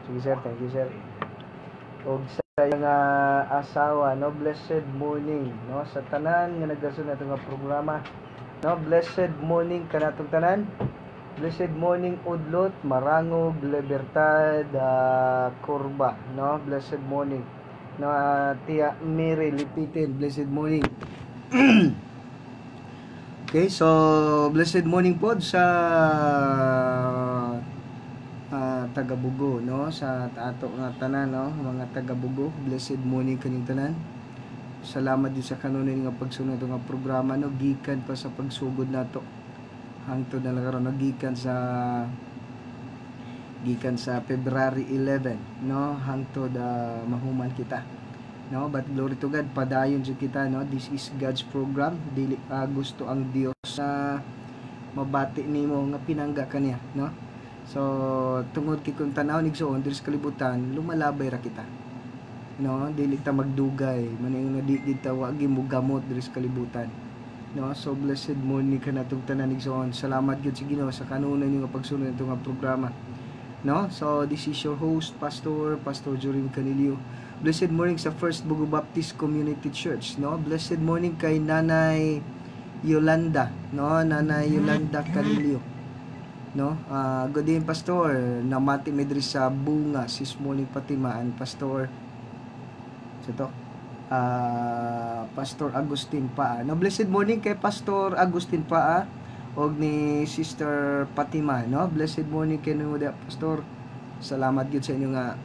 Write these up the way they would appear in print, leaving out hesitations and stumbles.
Sige sir, thank you sir. Og sa iyang asawa, no, blessed morning, no, sa tanan nga nagasun nato nga programa, no, blessed morning kanatong tanan. Blessed morning Udlot, Marangog, Libertad, Corba, no, blessed morning. No, Tia Mary Lipitin, blessed morning. Okay, so blessed morning po sa taga-Bugo, no, sa ato nga tanan, no, mga taga-Bugo, blessed morning kanyang tanan. Salamat din sa kanunay nga pagsunod nga programa, no, gikan pa sa pagsugod nato hangtod na lang karon, gikan sa February 11, no, hangtod mahuman kita, no, but glory to God, padayon jud kita, no, this is God's program, dili gusto ang Dios sa mabati nimo nga pinangga kaniya, no. So tungod kay kung tanaw nigsoon diri sa kalibutan, lumalabay ra kita, no, dili ta magdugay maning nga di kita wagi mo gamot diri sa kalibutan, no. So blessed morning kanatong tanan nigsoon. Salamat gyud sa Ginoo sa kanunay nga pagsunod nito nga programa, no. So this is your host Pastor Jorin Canilio. Blessed morning sa First Bugo Baptist Community Church, no. Blessed morning kay Nanay Yolanda, no, Nanay Yolanda Canilio, no. Good evening Pastor, namati mi diri sa Bunga sis morning patimaan Pastor sa to. Pastor Agustin Paa. No, blessed morning kay Pastor Agustin Paa og ni Sister Fatima, no. Blessed morning kay nimo Pastor. Salamat gyud sa inyo nga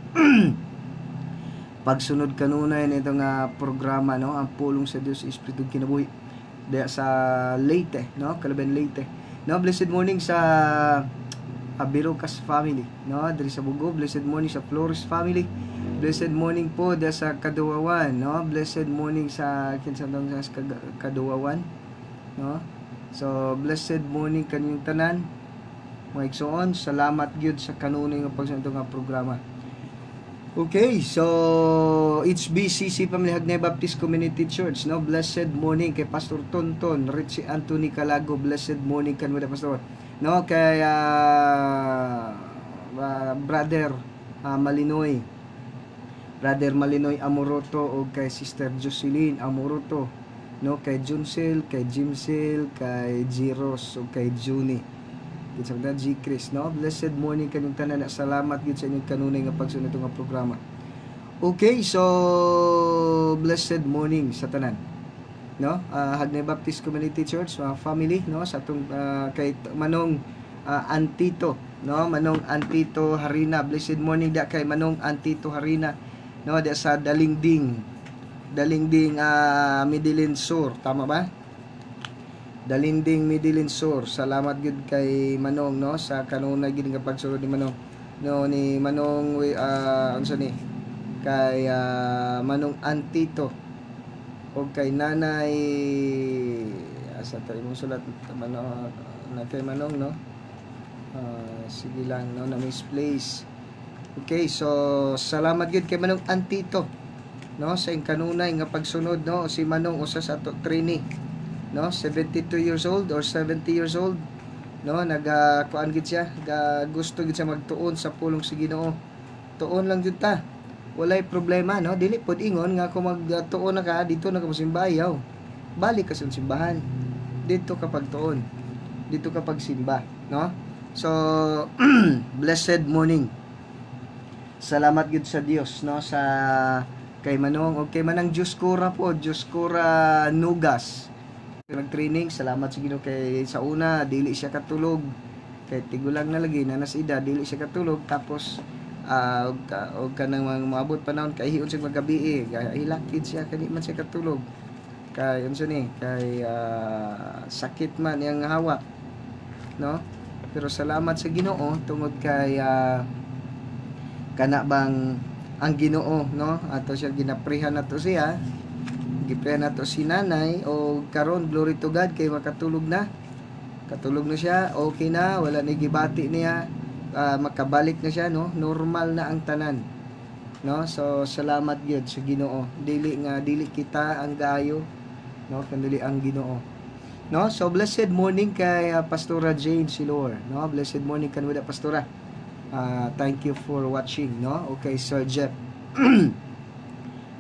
pagsunod kanunay nito nga programa, no, ang pulong sa Dios Espiritu kinabuhi diya sa Leyte, no, Calaben Leyte. No, blessed morning sa Abirocas family, no, diri sa Bugo. Blessed morning sa Flores family. Blessed morning po diya sa Kaduawan, no. Blessed morning sa kinsandong sa Kaduawan, no. So blessed morning kanyang tanan mga igsoon. Salamat gyud sa kanunay nga pagsunod nga programa. Okay, so HBCC Family Hagnay Baptist Community Church, no. Blessed morning kay Pastor Tonton Richie Anthony Calago. Blessed morning kanmo Pastor, no, kay Brother Malinoy Amoroto o kay Sister Jocelyn Amoroto, no, kay Junsel, kay Jimsel, kay Jiros o kay Juni kinsa G. Chris, no. Blessed morning kanyang tanan. Salamat gyud sa inyong kanunay nga pagsunod nga programa. Okay, so blessed morning sa tanan, no. Hagnay Baptist Community Church family, no, sa atong kay Manong Antito, no, Manong Antito Harina. Blessed morning da kay Manong Antito Harina, no, da sa Dalingding Midilin Sur, tama ba? Dalinding Midilin Sur. Salamat gud kay Manong, no, sa kanunay gid nga pagsulod ni Manong, no, ni Manong unsa ni kay Manong Antito o kay Nanay asa tayo mo sulat na kay Manong, no. Sige lang, no, na misplace. Okay, so salamat gud kay Manong Antito, no, sa kanunay nga pagsunod, no. Si Manong usa sa ato Trini, no, 72 years old or 70 years old, no, kuan gid siya, gusto gid siya magtuon sa pulong sa Ginoo. Tuon lang jud ta, walay problema, no. Dili pod ingon nga kung magtuon na ka dito na ka simbayaw, balik ka sa simbahan, dito ka pagtuon, dito ka pagsimba, no. So blessed morning, salamat gid sa Dios, no, sa kay Manong o kay Manang Diyos Cora po, Diyos Cora Nugas nag-training. Salamat sa Ginoo kay sa una dili siya katulog, kay tigulang na lagi na nasida dili siya katulog, tapos og kanang maabot panahon kay hiun siya magabi hilakid siya kani man siya katulog kay unsa ni kay sakit man yang hawak, no. Pero salamat sa Ginoo tungod kay kana bang ang Ginoo, no, ato siya ginaprihan nato siya, giprihan nato si nanay, o karon glory to God kay makatulog na siya, okay na, wala na gibati niya, makabalik na siya, no, normal na ang tanan, no. So salamat gyud sa Ginoo, dili kita ang gayo, no, kundi ang Ginoo, no. So blessed morning kay Pastora Jane Silor, no. Blessed morning kanwada Pastora, Thank you for watching, no? Okay, Sir Jeff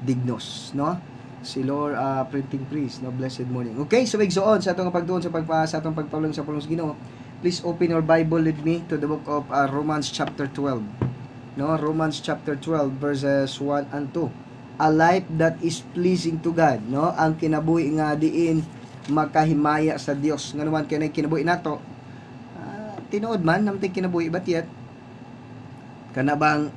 Dignos, no? Si Lord Printing Priest, no? Blessed morning. Okay, so igsoon sa atong pagtuon sa atong pagpulong sa pulong sa Ginoo. Please open your Bible with me to the book of Romans chapter 12. No, Romans chapter 12 verses 1 and 2. A life that is pleasing to God, no? Ang kinabuhi nga diin makahimaya sa Dios. Nga naman kay kinabuhi nato. Tinuod man namtay kinabuhi bat yet. Kana bang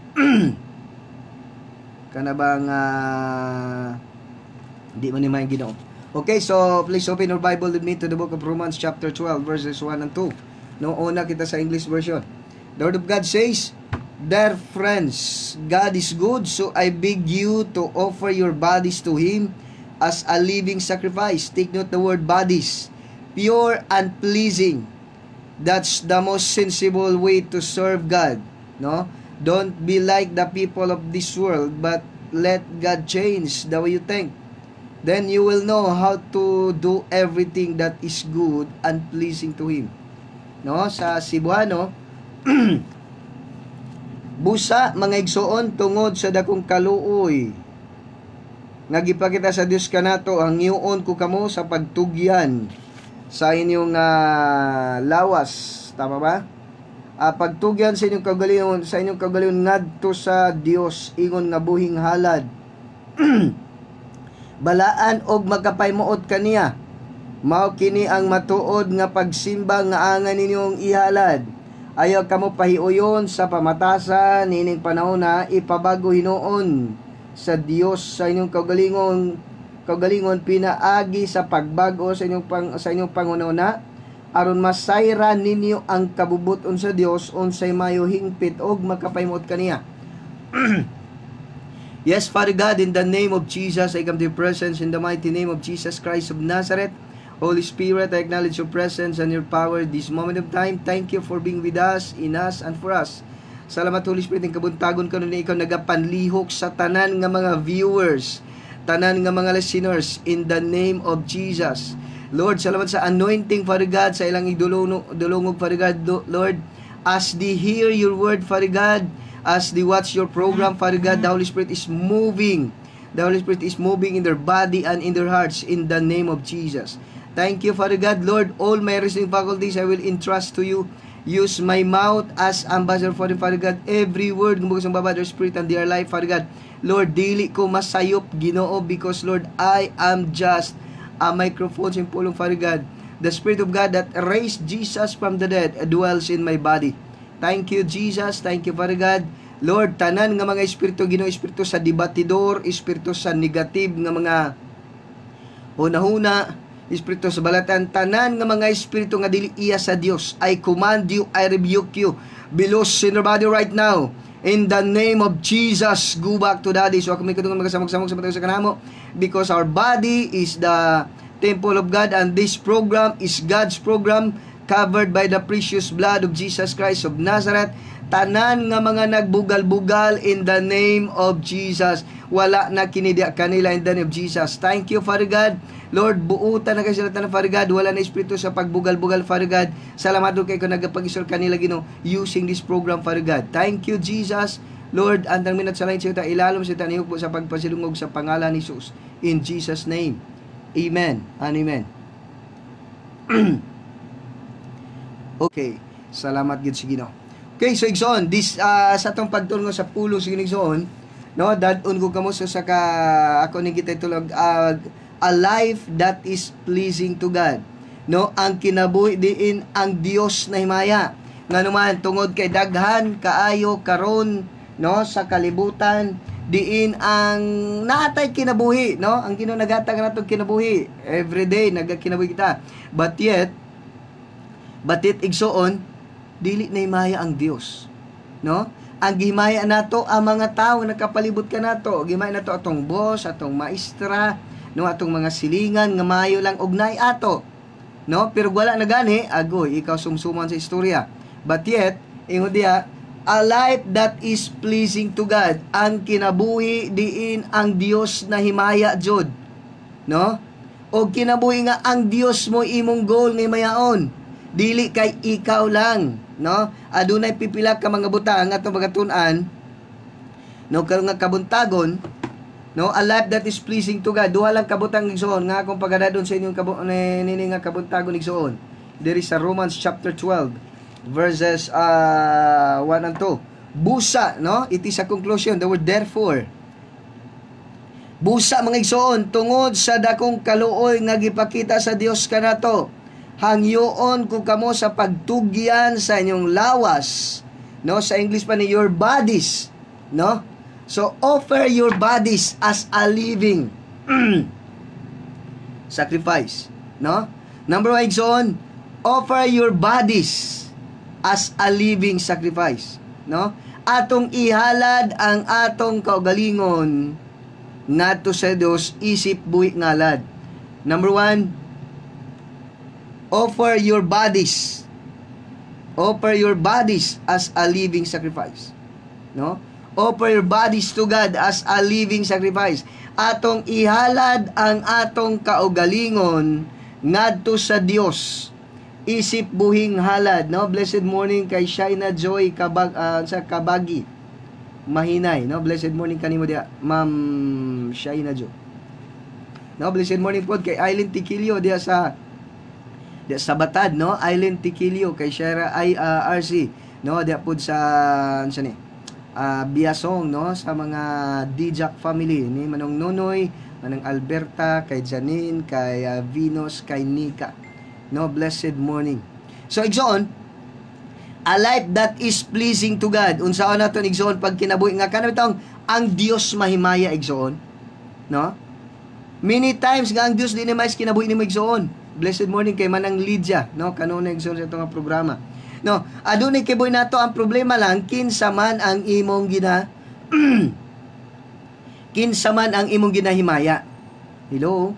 di man ni may Ginoo. Okay, so please open your Bible with me to the book of Romans chapter 12 verses 1 and 2. No, una kita sa English version. The word of God says, "Dear friends, God is good, so I beg you to offer your bodies to Him as a living sacrifice." Take note the word bodies. Pure and pleasing. That's the most sensible way to serve God. No? Don't be like the people of this world, but let God change the way you think. Then you will know how to do everything that is good and pleasing to Him. No? Sa Cebuano, busa mga igsoon tungod sa dakong kaluoy nga gipakita sa Dios kanato, ang hiuon ko kamo sa pagtugyan sa inyong lawas, tama ba? Pagtugyan sa inyong kagalingon ngadto sa Dios ingon nga buhing halad. Balaan og magkapaymuot kaniya. Mao kini ang matuod nga pagsimba nga angan ninyong ihalad. Ayaw kamo pahiuyon sa pamatasan nining panahon na ipabago hinuon sa Dios sa inyong kagalingon pinaagi sa pagbago sa inyong pangununa aron masayran ninyo ang kabubuton sa Dios unsay mayo hingpit og makapaymuot kaniya. Yes, Father God, in the name of Jesus, I come to your presence in the mighty name of Jesus Christ of Nazareth. Holy Spirit, I acknowledge your presence and your power this moment of time. Thank you for being with us, in us, and for us. Salamat, Holy Spirit, ng kabuntagon kanon na ikaw nagapanlihok sa tanan nga mga viewers, tanan nga mga listeners, in the name of Jesus. Lord, salamat sa anointing, Father God, sa ilang idulungog, Father God, Lord, as they hear your word, Father God, as they watch your program, Father God, the Holy Spirit is moving. The Holy Spirit is moving in their body and in their hearts, in the name of Jesus. Thank you, Father God. Lord, all my reasoning faculties I will entrust to you. Use my mouth as ambassador for the Father God. Every word ng bukas ng Baba, their spirit and their life, Father God. Lord, dili ko masayop, Ginoo, because, Lord, I am just a microphone sa pulong, Father God. The Spirit of God that raised Jesus from the dead dwells in my body. Thank you, Jesus. Thank you, Father God. Lord, tanan nga mga espiritu, Ginoo, espiritu sa debatidor, espiritu sa negative nga mga huna-huna, espiritu sa balatan, tanan nga mga espiritu nga dili iya sa Dios, I command you, I rebuke you, belows in your body right now. In the name of Jesus, go back to daddy. So ako may katungong magasamog-samog sa matang sa kanamo, because our body is the temple of God, and this program is God's program, covered by the precious blood of Jesus Christ of Nazareth. Tanan nga mga nagbugal-bugal, in the name of Jesus, wala na kinidya kanila, in the name of Jesus. Thank you, Father God. Lord, buutan na kayo sila tanan, Father God. Wala na espiritu sa pagbugal-bugal, Father God. Salamat doon kayo kung nagpag-isol kanila, Ginoo, using this program, Father God. Thank you, Jesus. Lord, antang minat sa lain siya, ilalom siya tanihok po sa pagpasilungog sa pangalan ni Jesus. In Jesus' name, amen and amen. Okay, salamat gid sa Ginoo. Okay, so igsoon, this sa atong pagtulong sa pulo sa igsoon, no, dadon ko kamo sa ako ni kita tulog a life that is pleasing to God. No, ang kinabuhi diin ang Dios na himaya. Nganuman tungod kay daghan kaayo karon, no, sa kalibutan diin ang natay kinabuhi, no, ang Ginoo nagatag natong kinabuhi every day nagakinabuhi kita, but yet igsoon dili na himaya ang Dios, no? Ang gihimaya nato ang mga tawo nakapalibot ka nato. Gihimaya nato atong boss, atong maestra, no, atong mga silingan nga maayo lang ugnay ato, no? Pero wala na gani, agoy ikaw sumsuman sa istorya. But yet ingon diha, a life that is pleasing to God. Ang kinabuhi diin ang Dios na himaya jud, no? O kinabuhi nga ang Dios mo imong goal nga himayaon. Dili kay ikaw lang, no? Adunay pipila ka mga butang nga atong pagatun-an, no, karon nga kabuntagon, no, a life that is pleasing to God. Duha lang kabutang igsoon nga akong pagadadon sa inyong nini nga kabuntagon igsoon. There is sa Romans chapter 12 verses 1 and 2. Busa, no? It is a conclusion. The word therefore. Busa mga igsoon tungod sa dakong kaluoy nga gipakita sa Dios kanato. Hangyoon ko kamo sa pagtugyan sa inyong lawas, no, sa English pa ni your bodies, no, so offer your bodies as a living sacrifice, no. Number 1 igsoon, offer your bodies as a living sacrifice, no, atong ihalad ang atong kaugalingon ngadto sa Dios isip buhi ngalad. Number 1, offer your bodies as a living sacrifice, no? Offer your bodies to God as a living sacrifice. Atong ihalad ang atong kaugalingon ngadto sa Dios isip buhing halad, no? Blessed morning kay Shaina Joy sa Kabagi Mahinay, no? Blessed morning kanimo dia Ma'am Shaina Joy, no? Blessed morning po kay Aileen Tiquilio dia sa Batad, no? Island Tiquilio kay Shara RC, no? Dia pud sa ni Biasong, no? Sa mga Dijak family ni Manong Nonoy, Manong Alberta, kay Janine, kay Venus, kay Nika, no? Blessed morning. So igsoon, a life that is pleasing to God. Unsaon naton igsoon pag kinabuhi nga kana bitong ang Dios mahimaya igsoon, no? Many times nga ang Dios dinhi mais kinabuhi nimo igsoon. Blessed morning kay Manang Lydia, no, kanunay sa itong programa, no. Adunay kay boy nato ang problema lang kinsa man ang imong kinsa man ang imong ginahimaya. Hello,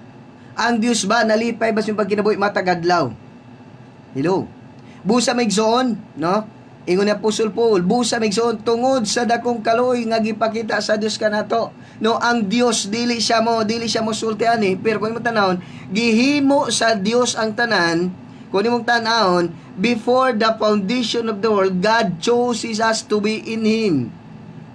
ang Dios ba nalipay ba sa pagkinabuhi matag adlaw? Hello, busa maigsoon, no, ingon ni Apostol Paul, busa maigsoon tungod sa dakong kaluoy nga gipakita sa Dios kanato, no. Ang Dios dili siya mo sultian pero kung imong tanawon, gihimo sa Dios ang tanan. Kung imong tan-awon, before the foundation of the world, God chooses us to be in Him,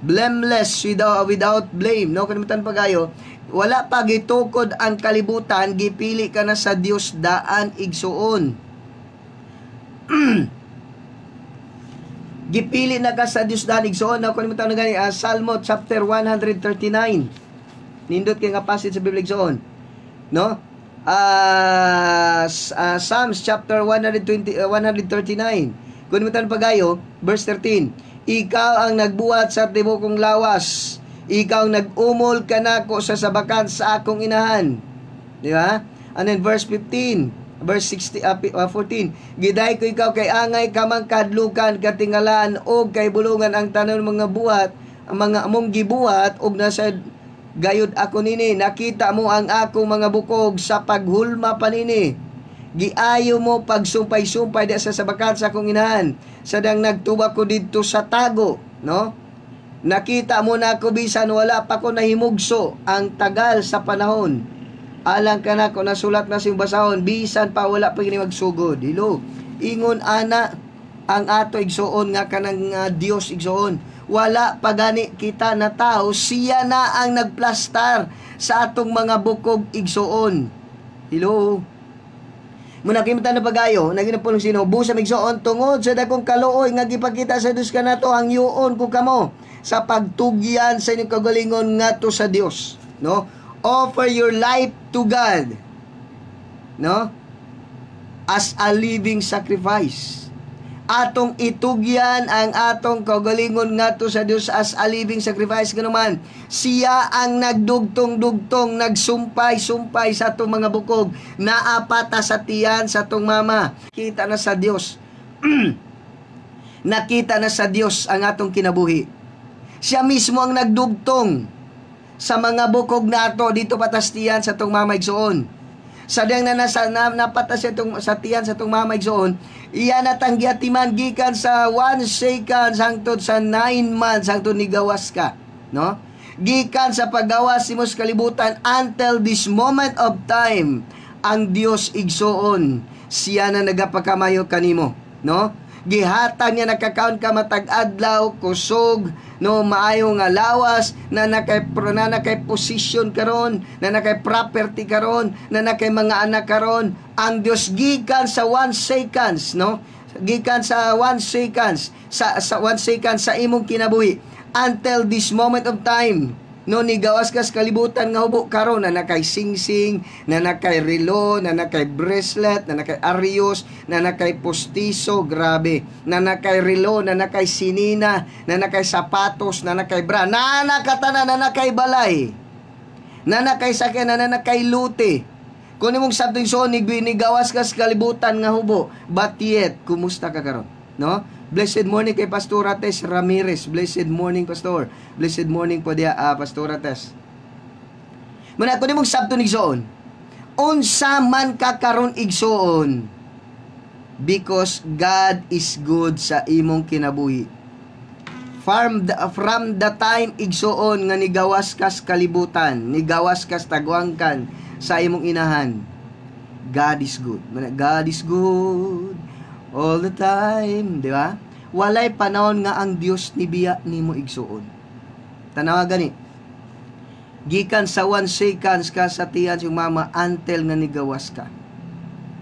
blameless, without blame, no. Kung imong tan pagayo, wala pa gitukod ang kalibutan, gipili ka na sa Dios daan igsuon. Gipili na ka sa Dios daan igsoon, no. Kung imong tan gani Salmo chapter 139, nindot kay nga passage sa Biblia igsoon, no. Psalms chapter 139. Kung mo tan pagayo, verse 13. Ikaw ang nagbuhat sa tibokong lawas. Ikaw ang nag-umol kanako sa sabakan sa akong inahan. Di ba? And then verse 15, verse 14. Giday ko ikaw kay angay kamang kadlukan katingalaan og kay bulungan ang tanan mga buhat, ang mga among gibuhat og nasa gayud ako nini, nakita mo ang akong mga bukog sa paghulma panini. Giayo mo pagsumpay-sumpay di sa sabakan sa akong inahan. Sadang nagtuba ko dito sa tago, no? Nakita mo na ako bisan wala pa ko nahimugso ang tagal sa panahon. Alang ka na ko nasulat na siyang basahon, bisan pa wala pa gini magsugod. Hilo, ingon ana ang ato igsoon nga kanang Dios igsoon. Wala pagani kita na tao, siya na ang nagplastar sa atong mga bukog igsoon. Hello. Muna kimta na pagayo, naginapulong sino, busa igsoon tungod sa dakong kaluoy nga gipakita sa Dios kanato, ang yuon ko kamo sa pagtugyan sa inyong kagalingon ngadto sa Dios, no? Offer your life to God, no? As a living sacrifice. Atong itugyan ang atong kaugalingon ngadto sa Dios as a living sacrifice. Ganuman, siya ang nagdugtong-dugtong, nagsumpay-sumpay sa atong mga bukog, naapata sa tiyan sa atong mama. Kita na sa Dios. Nakita na sa Dios ang atong kinabuhi. Siya mismo ang nagdugtong sa mga bukog nato dito patas tiyan sa atong mama igsoon. Sadang na napata sa tiyan sa itong mamaigsoon, iya natanggi atiman gikan sa 1 second hangtod sa 9 months hangtod ni gawas ka, no? Gikan sa paggawas mo sa kalibutan until this moment of time, ang Dios igsoon, siya na nagapakamayo kanimo, no? Gihatag niya nakakaon ka matag adlaw, kusog, no, maayo nga lawas, na nakay posisyon karon, na nakay property karon, na nakay mga anak karon. Ang Dios gikan sa 1 seconds, no? Gikan sa 1 seconds, sa 1 second sa imong kinabuhi until this moment of time. No, ni gawas kas kalibutan nga hubo karon, na nakay singsing, na nakay relo, na nakay bracelet, na nakay arios, na nakay postiso, grabe, na nakay relo, na nakay sinina, na nakay sapatos, na nakay bra, na nakatana, na nakay balay, na nakay sakyan, na nakay lute. Kung imong sabtong so ni gawas kas kalibutan nga hubo, but yet kumusta ka karon, no? Blessed morning kay Pastor Tess Ramirez. Blessed morning, Pastor. Blessed morning po dia, Pastor Tess. Muna, kung mong sabto ni igsoon, unsa man ka karon igsoon, because God is good sa imong kinabuhi. From the time igsoon nga nigawas kas kalibutan, nigawas kas tagwangkan sa imong inahan, God is good. Muna, God is good all the time, di ba? Walay panahon nga ang Dios nibiya nimo igsuon. Tanawa gani. Gikan sa 1 seconds ka sa tiyan si mama until nga nigawas ka.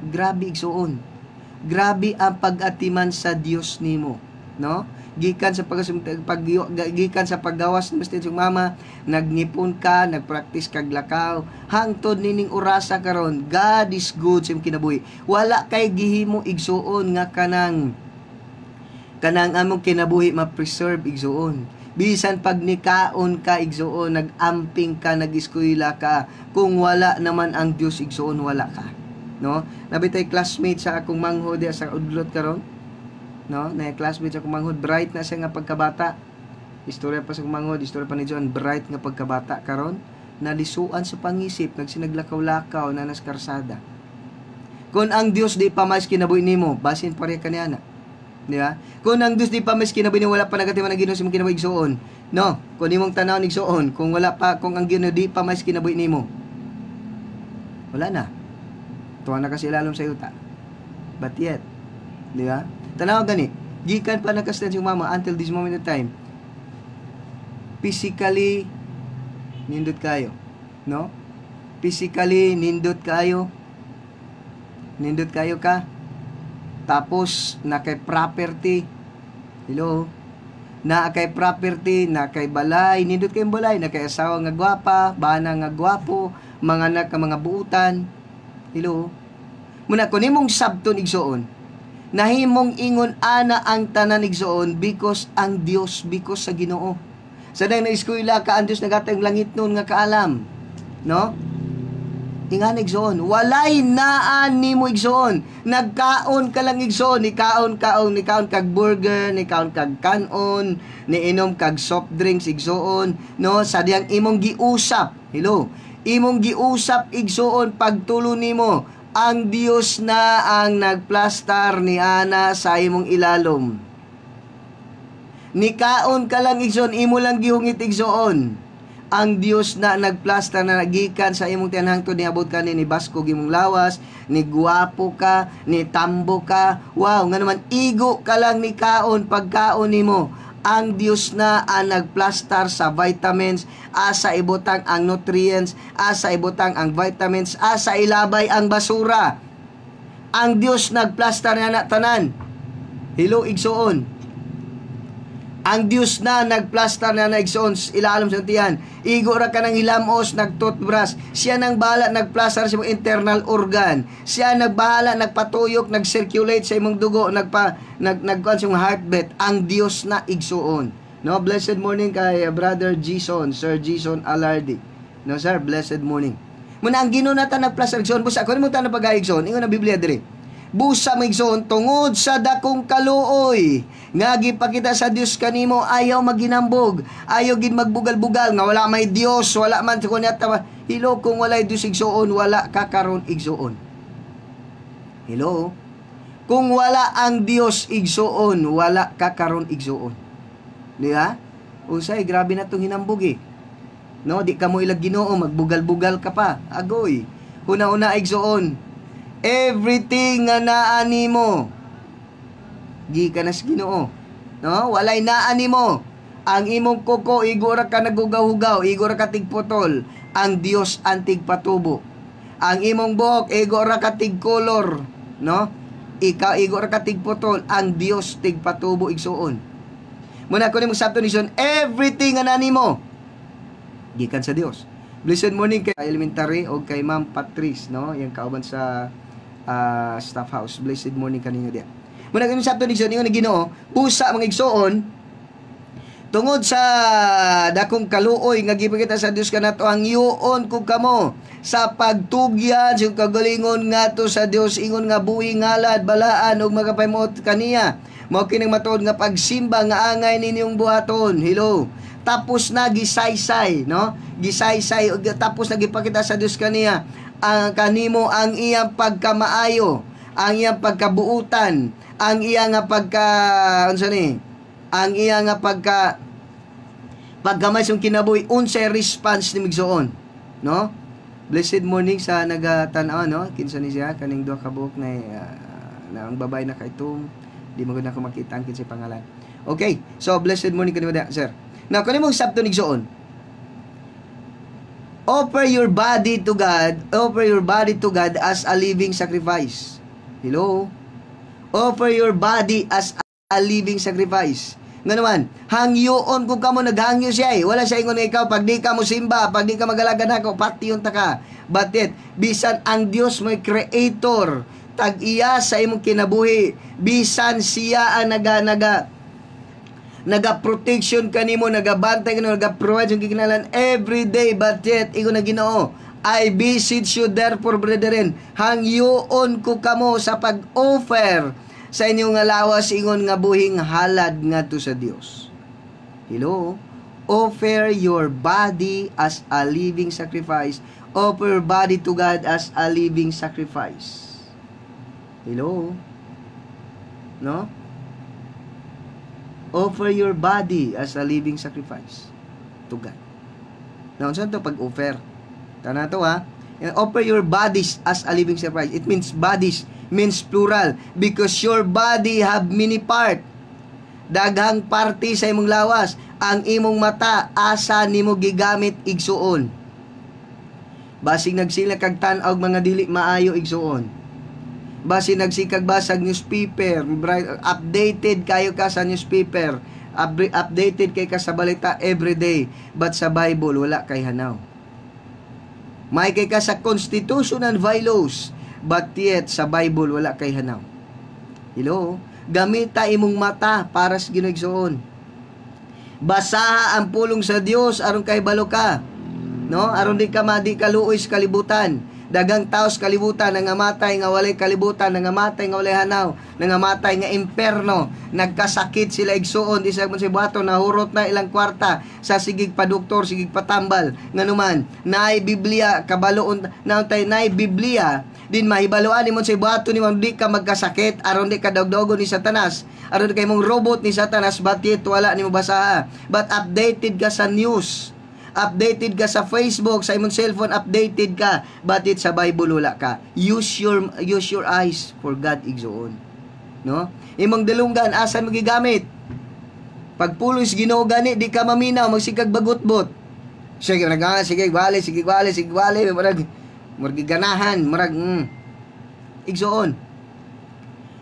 Grabe igsuon. Grabe ang pag-atiman sa Dios nimo, no? Gikan sa gikan sa paggawas ni si mama, nagnipon ka, nagpractice kag lakaw, hangtod nining orasa karon, God is good sa imong kinabuhi. Wala kay gihimo igsuon nga kanang among kinabuhi ma-preserve igsuon. Bisan pag nikaon ka igsuon, nag-amping ka, nag-eskwela ka, kung wala naman ang Dios igsuon, wala ka, no? Nabitay classmate sa akong manghod sa udlot karon, no? Na classmate sa akong manghod, bright na siya nga pagkabata. Istorya pa sa akong manghod, istorya pa ni John, bright nga pagkabata karon, nalisuan sa pangisip, nagsinaglaakaw-lakaw na nas karsada. Kung ang Dios di pa mas kinabuhi nimo, basin pare kaniana. Di ba? Kung ang Dios di pa mas kinabuhi nimo, wala pa nagatiman ang Ginoo sa imong kinabuhi igsuon. No, kung imong tanaw ni igsuon, kung ang Ginoo di pa mas kinabuhi nimo, wala na. Tuwa na kasi ilalom sa yuta. But yet, di ba? Tanaw gani, gikan pa nagkastan si mama until this moment of time. Physically nindot kayo, no? Physically nindot kayo. Nindot kayo ka. Tapos na kay property. Hello. Na kay property, na kay balay, nindot kayong balay, na kay asawa nga gwapa, bana nga gwapo, mga anak ka mga buutan. Hello. Muna kun imong sabton igsuon, nahimong ingon ana ang tanan igsuon because ang Dios, because sa Ginoo. Sadang na eskwela ka ang Dios nagatang langit nun nga kaalam, no? Ingan igsoon, walay naan nimo igsoon. Nagkaon ka lang igsoon, nikaon kag burger, nikaon kag kanon, niinom kag soft drinks igsoon, no? Sadyang imong giusap. Hello. Imong giusap igsoon pagtulo nimo. Ang Dios na ang nagplastar ni ana sa imong ilalom. Nikaon ka lang igsoon, imo lang gihungit igsoon. Ang Dios na nagplasta na nagikan sa imong tiyanhangtod, niabot ka ni baskog imong lawas, ni guwapo ka, ni tambo ka. Wow, nga naman igo ka lang ni kaon pagkaon nimo. Ang Dios na ang nagplastar sa vitamins, asa ibutang ang nutrients, asa ibutang ang vitamins, asa ilabay ang basura. Ang Dios nagplastar na tanan. Hello igsoon. Ang Dios na nagplastar na igsoon ilalim sa tiyan. Igo ra ka ng hilamos, nagtoothbrush. Siya nang bahala nagplastar sa imong internal organ. Siya nagbahala nagpatuyok, nag-circulate sa imong dugo, nagkuan sa imong heartbeat. Ang Dios na igsoon. No, blessed morning kay Brother Jason, Sir Jason Alardi. No sir, blessed morning. Muna ang Ginoo nata nagplastar igsoon, busa ko nimo ta na pag-igsoon. Ingon na Biblia diri. Busa migsoon tungod sa dakong kaluoy nga gipakita sa Dios kanimo, ayaw maginambog, ayaw gid magbugal-bugal nga wala may Dios, wala man kunya ta. Hello, kung walay Dios igsoon, wala ka karon igsoon. Hello. Kung wala ang Dios igsoon, wala ka karon igsoon. Di ba? Usay grabe na tong hinambog eh. No, di ka mo ilag Ginoo, magbugal-bugal ka pa. Agoy. Una-una igsoon. Everything nga naa nimo, gikan sa Ginoo. No, walay naa nimo. Ang imong kuko igura ka nagugaw-hugaw, igura ka tigputol. Ang Dios ang tigpatubo. Ang imong buhok igura ka tigkolor, no? Ikaw igura ka tigputol, ang Dios tigpatubo igsuon. Muna ko nimo sabto ni son, everything ana nimo gikan sa Dios. Blessed morning kay elementary o kay Ma'am Patrice, no? Yang kauban sa staff house. Blessed morning kaninyo diya. Muna ko nimo sabto ni son, ingon Ginoo, busa mga igsuon tungod sa dakong kaluoy nga gipakita sa Dios kanato ang yuon ko kamo sa pagtugyan sa kagalingon ngadto sa Dios ingon nga buhi ngalad balaan ug magapahimot kaniya mao kining matuod nga pagsimba nga angay ninyong buhaton. Hello, tapos na gisaysay, no? Gisaysay ug tapos na gipakita sa Dios kaniya ang kanimo ang iyang pagkamaayo, ang iyang pagkabuutan, ang iyang nga pagka unsa ni ang iya nga pagkamay yung kinabuhi unsay response ni migsoon, no? Blessed morning sa nagatanaw, no? Kinsa ni siya kaning duha ka buok na ang babay na kaitong di mo na ko makita ang kinsay pangalan. Okay, so blessed morning kanimo da, sir. Now kanimo sabto ni migsoon, offer your body to God as a living sacrifice. Hello, offer your body as a living sacrifice. Nga naman, hangyoon kung kamo naghangyo siya wala siya ingon ikaw, pag di ka mo simba, pag di ka magalagan ako, pati yung taka. But yet, bisan ang Dios may creator, tag-iya sa imong kinabuhi, bisan siya ang naga-protection kanimo, nagabantay kanimo, naga-provide yung kikinalan every day, but yet, ingon na Ginoo, I beseech you therefore, brethren, hangyoon ko kamo sa pag-offer sa inyong nga lawas ingon nga buhing halad ngadto sa Dios. Hello? Offer your body as a living sacrifice. Offer your body to God as a living sacrifice. Hello? No? Offer your body as a living sacrifice to God. Now, saan ito pag-offer? Tana to ha? Offer your bodies as a living sacrifice. It means bodies means plural because your body have many part. Daghang parte sa imong lawas. Ang imong mata asa nimo gigamit igsuon. Basig nagsila kag tan-aw mga dili maayo igsuon. Basig nagsikag basag newspaper, updated kayo ka sa newspaper, updated kay ka sa balita everyday, but sa Bible wala kay hanaw. May kay ka sa constitution and bylaws, but yet sa Bible wala kay hanaw. Hello? Gamita imong mata para sa Ginoo igsuon. Basaha ang pulong sa Dios aron kay balo ka. No? Aron di ka kaluoy sa kalibutan. Dagang taos kalibutan nangamatay nga walay kalibutan, nangamatay nga walay hanaw, nangamatay nga imperno, nagkasakit sila igsuon, di sa si buhaton nahurot na ilang kwarta sa sigig pa doktor, sigig patambal. Nganuman, naay Biblia kabaloon naontay naay Biblia din mahibaloan nimon sa buhaton nimo di ka magkasakit aron di ka dogdogon ni Satanas, aron di kay mong robot ni Satanas, batit wala nimo basaha. But updated ka sa news, updated ka sa Facebook, sa imong cellphone, updated ka, but it sa Bible wala ka. Use your eyes for God igsuon. No? Imong dalunggan asan magigamit? Pagpulos Ginoo gani di ka maminaw, magsigag bagutbot. Sige wali, murag ganahan, murag igsuon.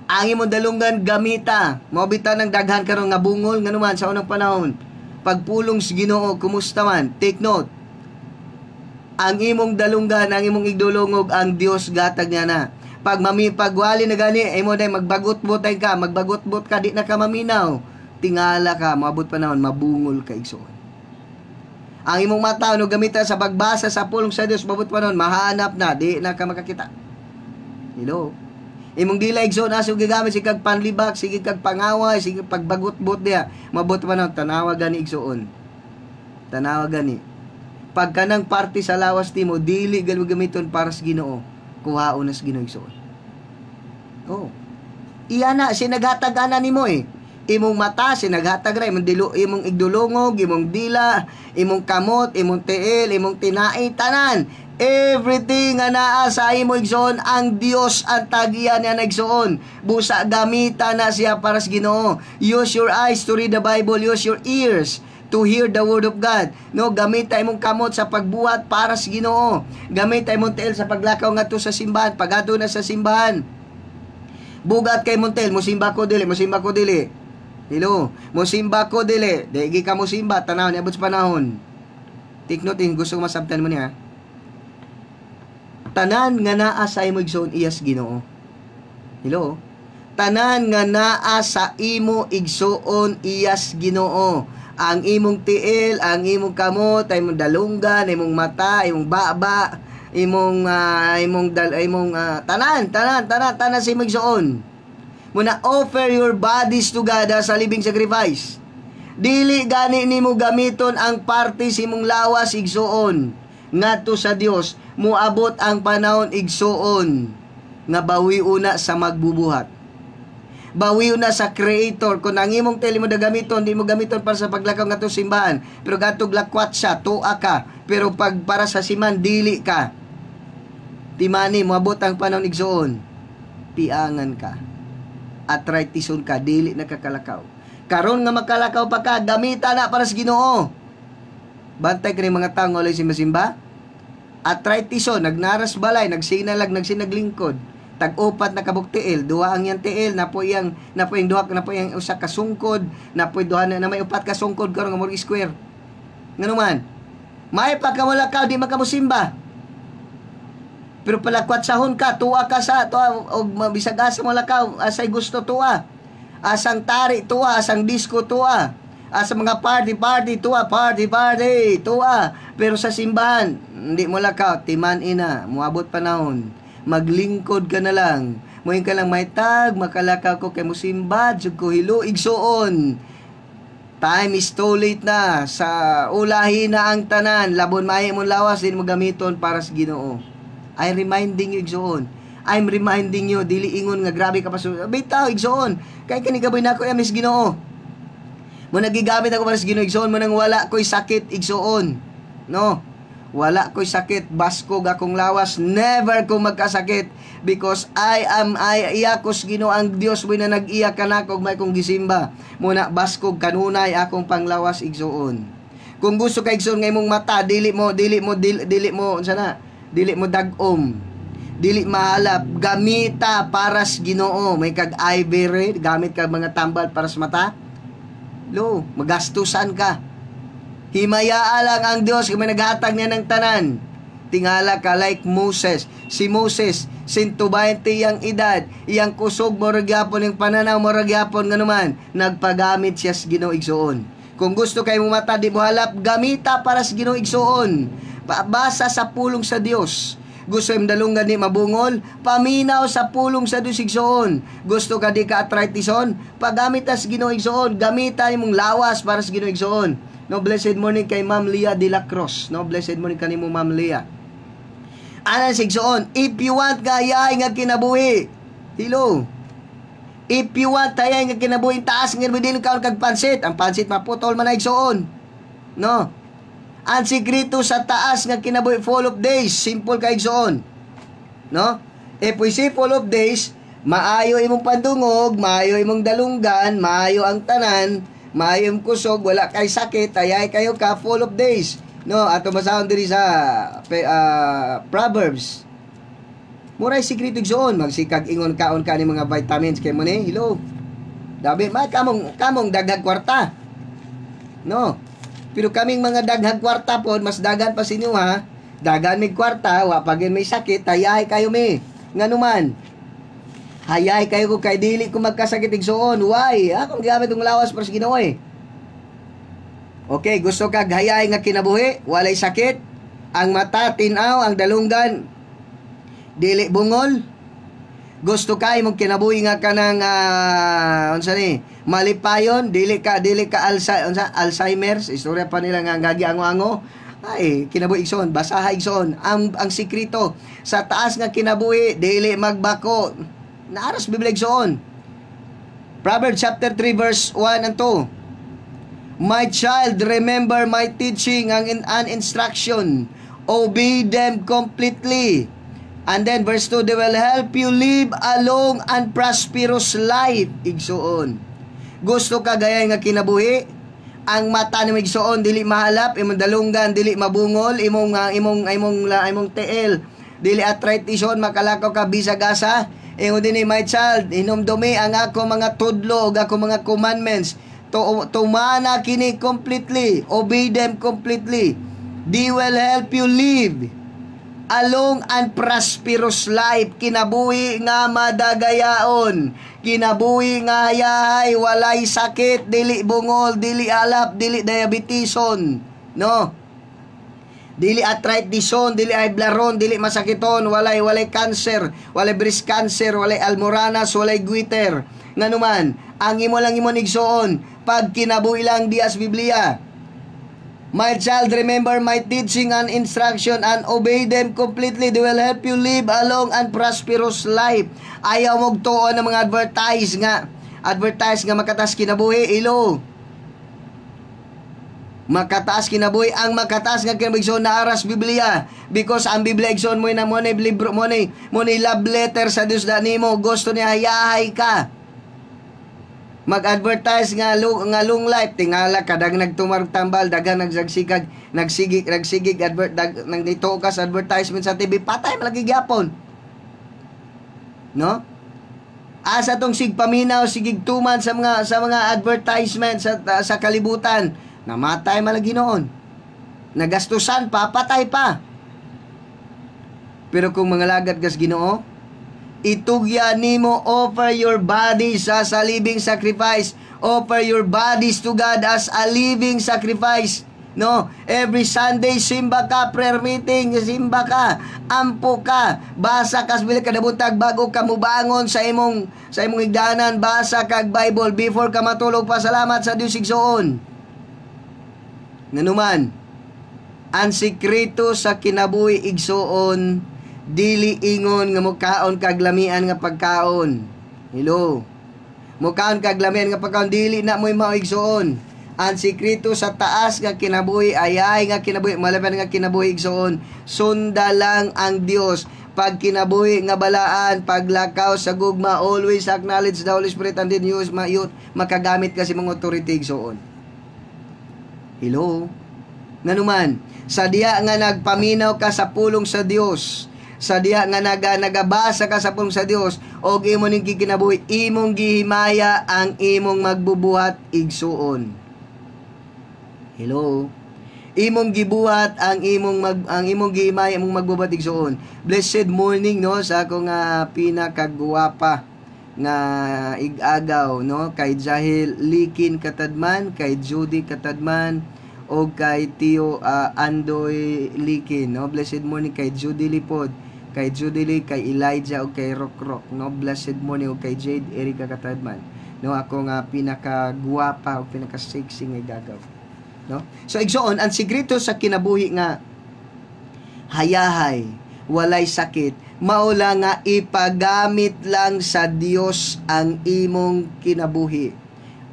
Ang imong dalunggan gamita, mobita ng daghan karon nga bungol nganuman sa unang panahon. Pagpulong sa Ginoo, kumusta man? Take note. Ang imong dalunggan, ang imong igdulungog, ang Dios gatag niya na. Pagwali na gani, imo day magbagot-bot ka, di na ka maminaw. Tingala ka, maabot panahon, mabungol ka igsuon. Ang imong mata, no gamita sa pagbasa sa pulong sa Dios, maabot panahon, mahanap na, di na ka makakita. Hello? Imong dila igsoon aso gigamit sig kag panlibak, sige kag pangaway, sige pagbagot-bot diha. Mabot man ang tanawa gani igsoon. Tanawa gani. Pag kanang parte sa lawas nimo dili gamiton para sa Ginoo, kuhaon na sa Ginoo igsoon. Oh. Iya na sinaghatag ana nimo Imong mata sinaghatag ra imong igdulungog, imong dila, imong kamot, imong tiil, imong tinai tanan. Everything nga naa sa imo igsoon, ang Dios ang tagiyan niya nagsuon. Busa gamita na siya para sa Ginoo. Use your eyes to read the Bible, use your ears to hear the word of God. No, gamita imong kamot sa pagbuhat para sa Ginoo. Gamita imong tiil sa paglakaw ngadto sa simbahan, pagado na sa simbahan. Bugat kay Montel, musimba ko dili, musimba ko dili. Hello, musimba ko dili. Digi ka musimba, tanaw niabot sa panahon. Take note, gusto ko masabtan mo niya. Tanan nga naa sa imo igsoon iyas Ginoo. Hello? Tanan nga naa sa imo igsoon iyas Ginoo. Ang imong tiil, ang imong kamot, imong dalunggan, imong mata, imong baba, imong tanan sa imong igsoon. Muna offer your bodies to God as a living sacrifice. Dili gani nimo gamiton ang parte sa imong lawas igsoon ngadto sa Dios. Muabot ang panahon igsoon nga bawiu na sa magbubuhat. Bawiu na sa Creator. Kung ang imong tili mo gamiton, di mo gamiton para sa paglakaw ngadto sa simbahan, pero gatog lakwat siya, tuwa ka, pero pag para sa siman dili ka. Timani muabot ang panahon igsoon, tiangan ka, arthritis ka, dili nakakalakaw. Karon nga makalakaw pa ka, gamita na para sa Ginoo. Bantay kini mga tawo walay simba-simba. Arthritis nagnaras balay, nagsinalag, nagsinnaglingkod. Tag-upat na kabuktiil, duha ang yang tiil, napo yang duha, napo yang usa ka sungkod, napo duha na may upat ka sungkod karon nga more square. Ngano man? May pagkamulakaw di makamusimba. Pero palakwat sahon ka, tuwa ka sa tuwa og bisag asa mo lakaw, asay gusto tuwa. Asang tari tuwa, asang disco tuwa. Asa mga party, tuwa, tuwa. Pero sa simbahan, hindi mo lakaw, timan ina, muabot panahon. Maglingkod ka na lang. Muhin ka lang may tag, makalakaw ko kay musimba, jud ko hilo, igsoon. Time is too late na. Sa ulahi na ang tanan, labon mahi mong lawas, din mo gamiton para sa Ginoo. I'm reminding you, igsoon. I'm reminding you, dili ingon nga grabe ka pa. Bitaw, igsoon. Kay kanigaboy na ako, Miss Ginoo. Mo nagigamit ako para sa Ginoo igsoon, mo nang wala ko'y sakit igsoon. No? Wala ko'y sakit, baskog akong lawas, never ko magkasakit because iyakos Ginoo ang Dios mo na nag-iya kanako may kong gisimba. Muna baskog kanunay akong panglawas igsoon. Kung gusto ka igsoon nga imong mata, dili mo dagom. Dili mahalap, gamita para sa Ginoo. May kag ivory, gamit ka mga tambal para sa mata. Lo, magastusan ka. Himaya lang ang Dios kung may naghatag niya ng tanan. Tingala ka like Moses. Si Moses, 120 yang edad, iyang kusog mo ragyapon, yung pananaw mo ragyapon nga naman, nagpagamit siya sa Ginoo igsoon. Kung gusto kayo mo mata, di mo halap, gamita para sa Ginoo igsoon. Basa sa pulong sa Dios. Gusto yung dalungan di mabungol, paminaw sa pulong sa Dios igsoon. Gusto ka di ka arthritison, pagamit sa Ginoo igsoon. Gamita imong lawas para sa Ginoo igsoon. No, blessed morning kay Ma'am Leah de la Cruz. No, blessed morning kanimo Ma'am Leah. Anan sigsoon, if you want gayay nga kinabuhi. Hello. If you want tayay nga kinabuhi taas nga din kaon kag pansit. Ang pansit maputol man na igsoon. No. Ang sikreto sa taas nga kinabuhi full of days, simple kay igsoon. No? If we say full of days, maayo imong pandungog, maayo imong dalunggan, maayo ang tanan, maayo imong kusog, wala kay sakit, ayay kayo ka full of days. No, ato masahon diri sa Proverbs. Muray sikreto igsoon, magsikag ingon kaon ka ni mga vitamins kay mo ni. Hello. Dabi may kamong daghag kwarta. No. Pero kaming mga daghag kwarta po, mas dagan pa sinyo ha. Dagan may kwarta, wapagin may sakit, hayay kayo may. Ngano man. Hayay kayo ko kay dili ko magkasakit igsoon. Why? Akong gamit ng lawas para sa Ginoo eh. Okay, gusto kag hayay nga kinabuhi, walay sakit. Ang mata tinaw, ang dalunggan dili bungol. Gusto kay mong kinabuhi nga kanang unsa ni? Malipayon, dili ka Alzheimer's, istorya pa nila nga gagi ango-ango. Ay, kinabuhi igsoon, basaha igsoon. Ang sikreto sa taas nga kinabuhi, dili magbako. Naaras Biblia igsoon. Proverbs chapter 3 verse 1 and 2. My child, remember my teaching and instruction. Obey them completely. And then verse 2, they will help you live a long and prosperous life. Igsuon. Gusto ka gaya nga kinabuhi? Ang mata ni igsuon dili mahalap, imong dalunggan dili mabungol, imong tiil dili arthritis-on, makalakaw ka bisag asa. Ingon dinhi, my child, hinumdumi ang ako mga tudlo ug ako mga commandments. Tumana kini completely. Obey them completely. They will help you live a long and prosperous life. Kinabuhi nga madagayaon, kinabuhi nga hayahay, walay sakit, dili bungol, dili alap, dili diabetison, no? Dili arthritis-on, dili aiblaron, dili masakiton, walay cancer, walay breast cancer, walay almoranas, walay goiter. Nganuman, ang imo lang imo igsuon pag kinabuhi lang di as Biblia. My child, remember my teaching and instruction and obey them completely. They will help you live a long and prosperous life. Ayaw mong tuon ng mga advertise nga makatas kinabuhi, ilo. Makataas kinabuhi, ang makataas nga kinabuhi na aras Biblia. Because ang Biblia igsoon mo na mo libro mo ni love letter sa Dios da nimo, gusto niya hayahay ka. Mag-advertise nga long life, tingala kadag nagtumarog tambal, dagang nagsigig nang dito ka sa advertisement sa TV, patay malagi gyapon, no? Asa tong sigpaminaw, sigigtuman sa mga advertisement sa kalibutan, namatay malagi noon, nagastusan pa, patay pa. Pero kung mga lagat kas Ginoo, itugya nimo, offer your bodies as a living sacrifice. Offer your bodies to God as a living sacrifice. No, every Sunday simba ka, prayer meeting, simba ka, ampo ka, basa ka sa kadabuntag bago ka mubangon sa imong higdanan, basa kag Bible before ka matulog, pasalamat sa Dios igsoon. Nganuman, ang sikreto sa kinabuhi igsoon, dili ingon nga mukaon kag lamian nga pagkaon. Hello. Mukaon kag lamian nga pagkaon, dili na mo'y maigsoon. Ang sikreto sa taas nga kinabuhi, ayay nga kinabuhi, malapan nga kinabuhi igsoon. Sunda lang ang Dios. Pag kinabuhi nga balaan, paglakaw sa gugma, always acknowledge the Holy Spirit and then use makagamit kasi mga authority igsoon. Hello. Nganuman, sa diya nga nagpaminaw ka sa pulong sa Dios, sa diya nga nagabasa ka sa pulong sa Dios, og imo ning kikinabuhi, imong gihimaya ang imong magbubuhat igsuon. Hello. Imong gibuhat ang imong gihimaya imong magbubuhat igsuon. Blessed morning, no, sa akong pinakagwapa nga igagaw, no, kay Jahil Likin Katadman, kay Judy Katadman, o kay Tio Andoy Likin, no. Blessed morning kay Judy Lipod, kay Judy Lee, kay Elijah, o kay Rock, no. Blessed morning o kay Jade Erika Katadman, no. Ako nga pinakagwapa o pinaka-sexy nga igagaw, no. So igsoon, ang sikreto sa kinabuhi nga hayahay, walay sakit, maula nga ipagamit lang sa Dios ang imong kinabuhi,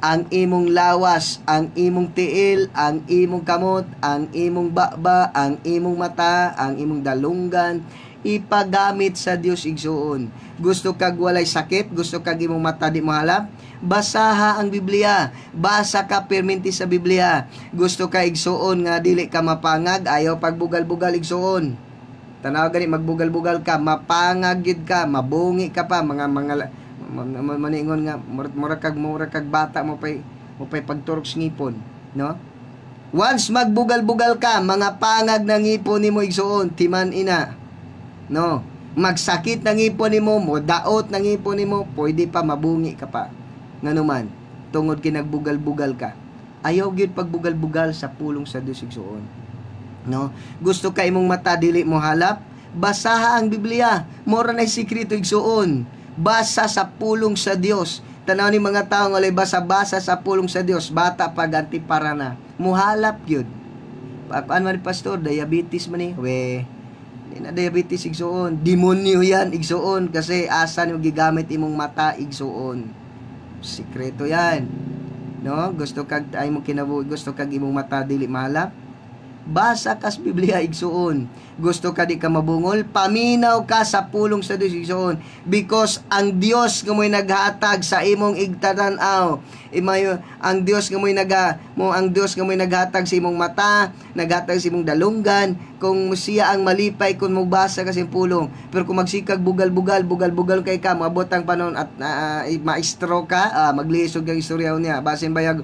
ang imong lawas, ang imong tiil, ang imong kamot, ang imong baba, ang imong mata, ang imong dalunggan, ipagamit sa Dios igsuon. Gusto kag walay sakit, gusto kag imong mata di mahalap, basaha ang Biblia, basa ka perminti sa Biblia. Gusto ka igsuon nga dili ka mapangag, ayaw pagbugal-bugal igsuon. Tanaw gani magbugal-bugal ka, mapangag gid ka, mabungi ka pa, mga maningon nga mura kag bata mo pay pagturok sa ngipon, no? Once magbugal-bugal ka, mga pangag ng ngipon nimo igsuon, timan ina, no? Magsakit ng ngipon nimo, mo daot ng ngipon nimo, pwede pa mabungi ka pa. Nganuman, tungod kinagbugal-bugal ka, ayaw gyud pagbugal-bugal sa pulong sa Dios igsuon, no? Gusto ka imong mata dili mo halap, basaha ang Biblia, mora na sikreto igsuon. Basa sa pulong sa Dios. Tanaw ni mga tao nga basa sa pulong sa Dios, bata pa ganti para na. Muhalap gyud. Ano man pastor, diabetes man ni. We, na diabetes igsuon. Demonyo yan igsuon kasi asa ni gigamit imong mata igsuon. Sikreto yan. No? Gusto kag ay mo kinabuhi, gusto kag imong mata dili mahalap. basa kas Biblia igsuon. Gusto ka di ka mabungol, paminaw ka sa pulong sa Dios igsuon, because ang Dios nga mo'y naghatag sa imong igtanaw. Ang Dios nga mo'y naghatag sa imong mata, naghatag sa imong dalunggan, kung siya ang malipay kung magbasa kasi pulong. Pero kung magsikag bugal-bugal kay ka, maabot ang panahon at maestro ka, maglisod kang istorya niya, basin bayag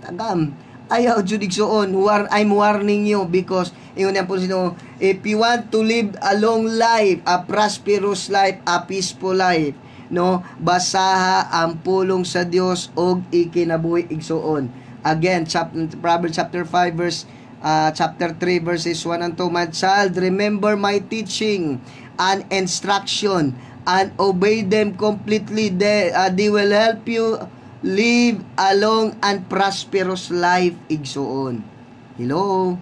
tagam. Ayaw judigsoon, I'm warning you, because ingon yan po sino, if you want to live a long life, a prosperous life, a peaceful life, no, basaha ang pulong sa Dios og ikinabuhi igsuon. Again, Proverbs chapter 5 verse chapter 3 verses 1 and 2, my child, remember my teaching and instruction and obey them completely. They will help you live a long and prosperous life igsuon. Hello.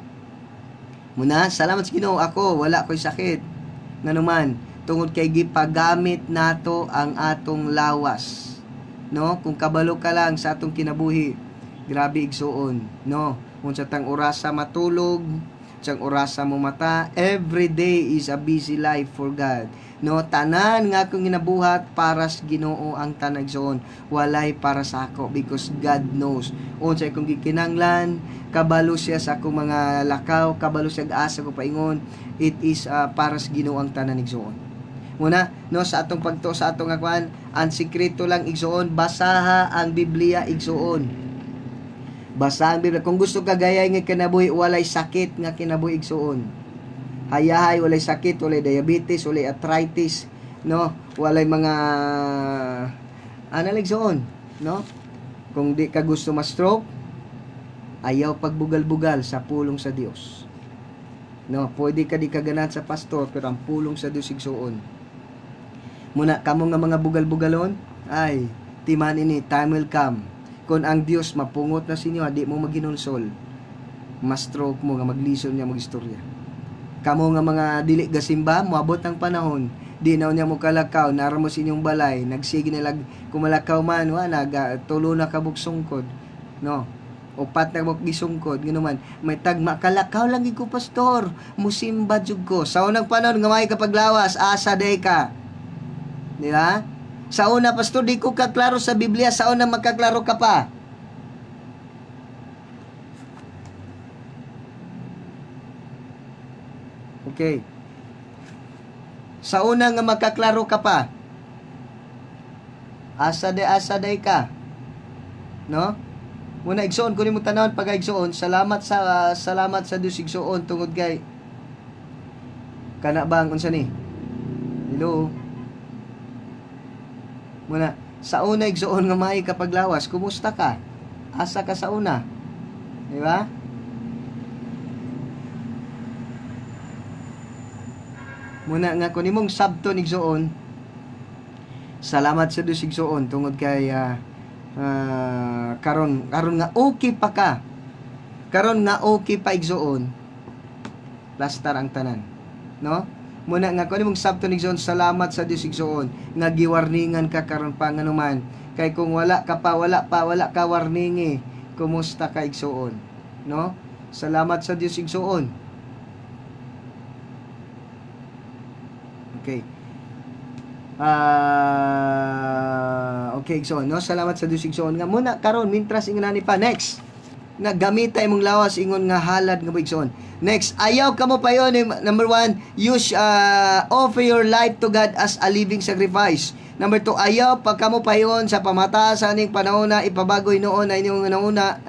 Muna, salamat sa Ginoo, ako wala ko'y sakit. Nganuman, tungod kay gipagamit nato ang atong lawas. No, kung kabalo ka lang sa atong kinabuhi, grabe igsuon, no. Unsa tang orasa matulog, sang orasa mo mata, every day is a busy life for God. No, tanan nga akong ginabuhat para sa Ginoo ang tanag zon, walay para sa ako, because God knows unsay akong gikinanglan, kabalo siya sa akong mga lakaw, kabalo siya asa ko paingon, it is para sa Ginoo ang tanan igsoon. Muna, no, sa atong pagto sa atong akuan, ang sikreto lang igsoon, basaha ang Biblia igsoon. Basaha ang Biblia. Kung gusto ka gayay nga kinabuhi, walay sakit nga kinabuhi igsoon. Hayahay, walay sakit, walay diabetes, walay arthritis, no? Walay mga analigsoon, no? Kung di ka gusto ma-stroke, ayaw pagbugal-bugal sa pulong sa Dios. No, pwede ka di kaganat sa pastor, pero ang pulong sa Dios igsuon. Muna kamo nga mga bugal-bugalon, ay timan ini, time will come. Kung ang Dios mapungot na sinyo, di mo maginulsol, ma-stroke mo nga maglison niya mag-istorya. Kamo nga mga dili gasimba, moabot ang panahon, di na niya mo kalakaw, nara mo sinyong balay, nagsige nilag, kumalakaw man, tulo na kabuksungkod, no? Upat na gisungkod, ganoman, may tagma, kalakaw lang ko pastor, musimba jud ko. Sa unang panahon, nga may kapaglawas, asa day ka. Di ba? Sa una, pastor, di ko kaklaro sa Biblia, sa una magkaklaro ka pa. Okay. Sa una nga makaklaro ka pa, asa day ka, no? Muna igsoon ko nimo tanawon pag igsoon, salamat sa Dios igsoon tungod kay kana bang unsa ni? Hello. Muna sa una igsoon nga may kapaglawas, kumusta ka? Asa ka sa una? Di ba? Muna nga kung imong sabto igsoon, salamat sa Dios igsoon tungod kay karon nga okay pa ka. Karon nga okay pa igsoon. Lastar ang tanan, no? Muna nga kung imong sabto igsoon, salamat sa Dios igsoon nga giwarningan ka karon pa nganuman. Kay kung wala ka warningi, kumusta ka igsoon, no? Salamat sa Dios igsoon. Okay. Okay, so no, salamat sa Dios igsoon nga muna karon mintras ingonani pa next nga gamita imong lawas ingon nga halad nga igsoon. Next, ayaw kamo payon, number 1, use offer your life to God as a living sacrifice. Number 2, ayaw pag kamo payon sa pamatasan ning panahon na ipabagoy noon na inyong nauna,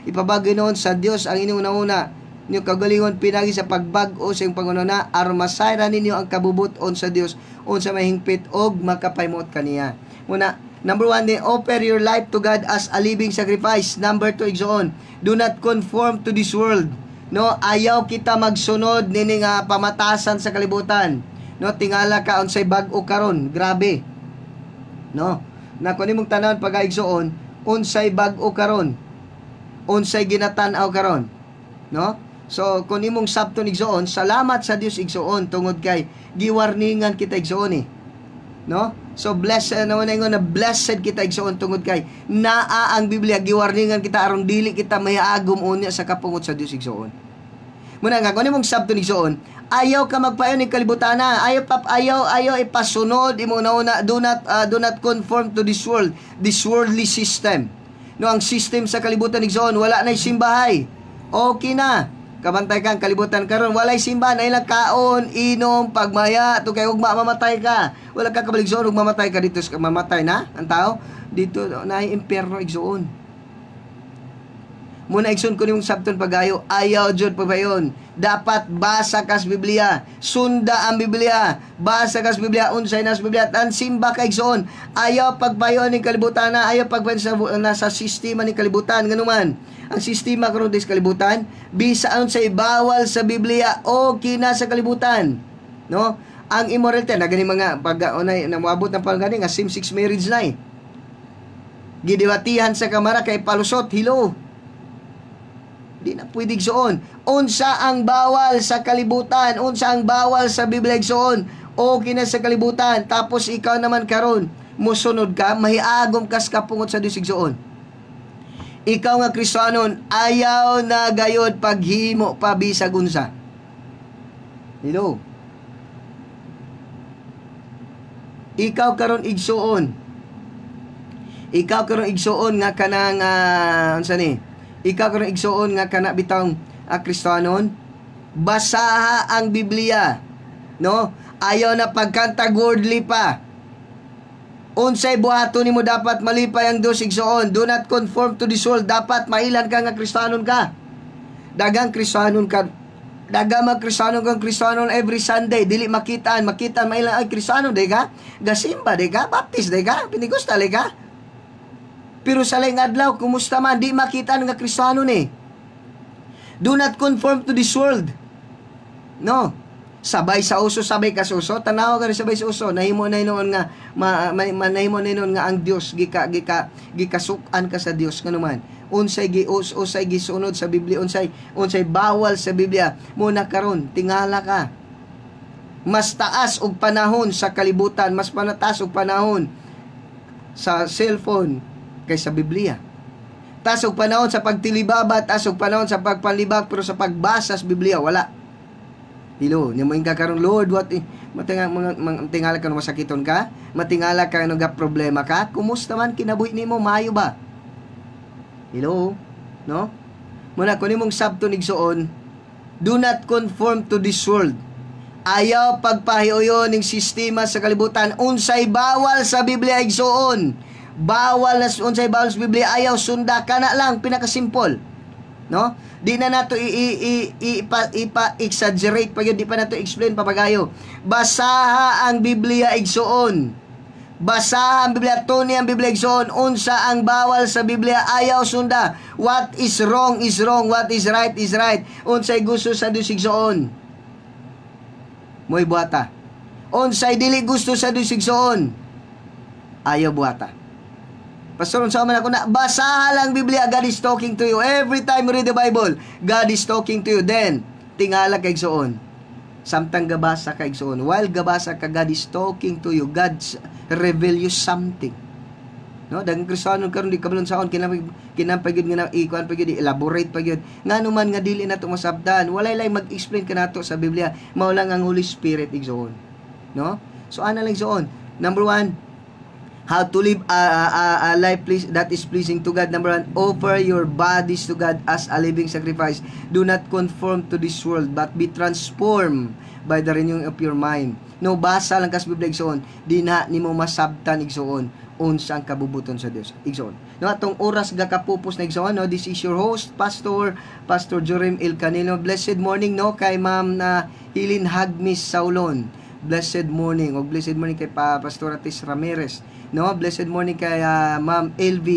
ipabagoy noon sa Dios ang inyong nauna. Ninyo kagalingon pinagi sa pagbag-o sa iyong pangununa, armasayra ninyo ang kabubuton sa Dios unsa mahingpit og makapaymot kaniya. Muna, number 1, offer your life to God as a living sacrifice. Number 2, igsoon, do not conform to this world. No, ayaw kita magsunod nini nga pamatasan sa kalibutan. No, tingala ka unsay bag-o karon, grabe. No, na kun imong tanan pag igsoon, unsay bag-o karon, unsay ginatan-aw karon, no? So, kung imong sabto igsoon, salamat sa Dios igsoon tungod kay giwarningan kita igsoon . no? So blessed naman na blessed kita igsoon tungod kay naa ang Biblia giwarningan kita aron dili kita mahiagom unya sa kapungot sa Dios igsoon. Muna nga kuno mong sabton igsoon, ayaw ka magpayon ni kalibutan na. Ayaw ipasunod imo na do not conform to this worldly system. No, ang system sa kalibutan igsoon wala na simbahay. Okay na. Kabantay kang kalibutan karon walay simbahan na ilang kaon, inom, pagmaya, to kay ug mamatay ka. Wala ka kabaligsoon ug mamatay ka dito, mamatay na ang tao dito na impyerno igsoon. Muna igsoon ko nimong sabton pagayo, ayaw jud pagayon. Dapat basa kas Biblia, sunda ang Biblia, basa kas Biblia, unsay nas Biblia, tan simba ka igsoon. Ayaw pagpayon ning kalibutan na, ayaw pagpayon sa nasa sistema ni kalibutan nganuman. Ang sistema karon dis kalibutan, bisan unsay bawal sa Biblia o kina sa kalibutan, no? Ang immorality na gani mga pag unay namuabot ng pangani nga same-sex marriage na gidiwatihan sa kamara kay palusot, hilo. Di na pwede igsoon. Unsa ang bawal sa kalibutan? Unsa ang bawal sa Biblia igsoon? Okay na sa kalibutan. Tapos ikaw naman karon musunod ka, mahiagom kas kapungot sa Dios igsoon. Ikaw nga Kristiyanon, ayaw na gayod paghimo pa bisag unsa. Hello. Ikaw karon igsuon. Ikaw karon igsuon nga kanang unsa ni? Ikaw karon igsuon nga kana bitang Kristiyanon, basaha ang Biblia, no? Ayaw na pagkanta worldly pa. Unsay buhaton nimo dapat malipay ang Dios igsuon. Do not conform to this world. Dapat mailan ka nga Kristiyanon ka. Dagang Kristiyanon ka. Dagang Kristiyanon kang Kristiyanon every Sunday. Dili makitaan mailan ay Kristiyanon de ka. Gasimba de ka, baptist de ka, Pentecostal de ka. Pero sa laing adlaw, kumusta man, di makita nga Kristiyano ni. Do not conform to this world. No. Sabay sa uso, sabay ka sa uso. Tanawa ka rin sabay sa uso. Nahimo na noon nga, nahimo na noon nga ang Dios, gikasukan ka sa Dios. Nga naman, unsay gisunod sa Biblia, unsay bawal sa Biblia. Muna karon tingala ka. Mas taas og panahon sa kalibutan, mas panataas og panahon sa cellphone, kaysa Biblia. Taas og panahon sa pagtilibaba, taas og panahon sa pagpanlibag, pero sa pagbasa sa Biblia, wala. Hilo, niya mo ka karon Lord, what matingala ka no masakiton ka? Matingala ka no ga problema ka? Kumusta man kinabuhi nimo, maayo ba? Hilo, no? Muna ko nimong sabton igsuon, do not conform to this world. Ayaw pagpahiuyon ning sistema sa kalibutan, unsay bawal sa Biblia igsuon. Bawal na unsay bawal sa Biblia, ayaw sunda ka na lang, pinakasimpol, no? Di na nato exaggerate pa yun, di pa nato explain papagayo. Basaha ang Biblia igsuon. Basaha ang Biblia, tuni ang Biblia igsuon. Unsa ang bawal sa Biblia, ayaw sunda. What is wrong is wrong, what is right is right. Unsay gusto sa Dios igsuon, moy buhata. Unsay dili gusto sa Dios igsuon, ayaw buhata. Pastor, unsa man ako na basaha lang Biblia, God is talking to you. Every time you read the Bible, God is talking to you. Then, tingala kay igsuon. Samtang gabasa kay igsuon. While gabasa ka, God is talking to you. God reveal you something. No, daghang Kristiyano karon di kabalon saon kinapagid nga ikuan pagid elaborate pagid. Ngano man nga dili nato masabtan. Walay lay mag-explain kanato sa Biblia. Mao lang ang Holy Spirit igsuon. No? So ana lang igsuon. Number 1, how to live a life that is pleasing to God. Number 1, offer your bodies to God as a living sacrifice. Do not conform to this world, but be transformed by the renewing of your mind. No, basa lang kas Biblia igsoon, di na nimo masabtan igsoon unsa ang kabubuton sa Dios igsoon. No, atong oras ga kapupos na igsoon, no, this is your host Pastor Jorim El Canelo. Blessed morning no kay Ma'am na Hilin Hagmis Saulon. Blessed morning o blessed morning kay Pastor Atis Ramirez, no? Blessed morning kay Ma'am LV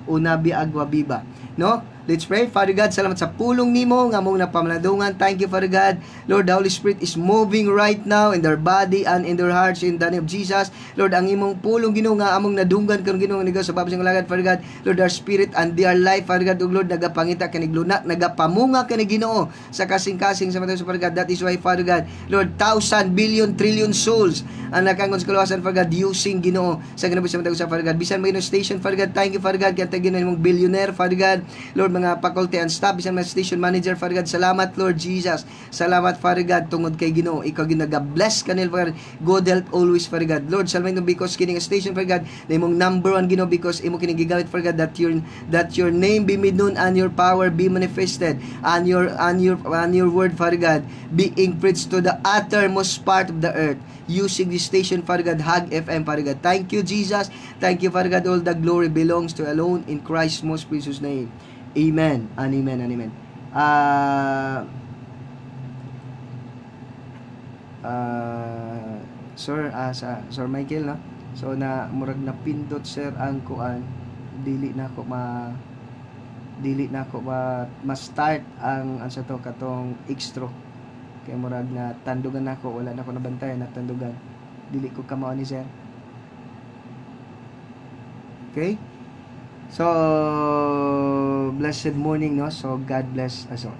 Unabi Aguabiba, no? Let's pray. Father God, salamat sa pulong nimo nga mong napamaladungan. Thank you, Father God. Lord, the Holy Spirit is moving right now in their body and in their hearts in the name of Jesus. Lord, ang imong pulong Ginoo nga among nadunggan karon Ginoo nga sa babasang lagad, Father God. Lord, our spirit and their life, Father God, Lord, nagapangita kanig luna, nagapamunga kanig Ginoo sa kasing-kasing sa matay sa Father God. That is why, Father God, Lord, 1,000 billion trillion souls ang nakangon sa kaluwasan, Father God, using Ginoo sa ginabuhi sa matay sa Father God. Bisan magino station, Father God, thank you, Father God, kaya tagin mong billionaire, Father God, Lord, mga faculty and staff, bisan mga station manager, Father God, salamat, Lord Jesus. Salamat, Father God, tungod kay Ginoo. Ikaw ginaga-bless kanil, Father God. Good health always, Father God. Lord, salamat mo because kining station, Father God, na imong number one, Ginoo, because imo kining gigamit, Father God, that your name be made known and your power be manifested and your word, Father God, being preached to the uttermost part of the earth using this station, Father God, Hag FM, Father God. Thank you, Jesus. Thank you, Father God. All the glory belongs to alone in Christ's most precious name. Amen and amen and amen. Sir Michael, no? So na murag na pindot sir ang kuan, dili na ako ma-start ang sa to katong extra. Kay murag na tandugan nako, wala na ako nabantayan na tandugan. Dili ko kamao ni sir. Okay? So blessed morning, no? So God bless us all.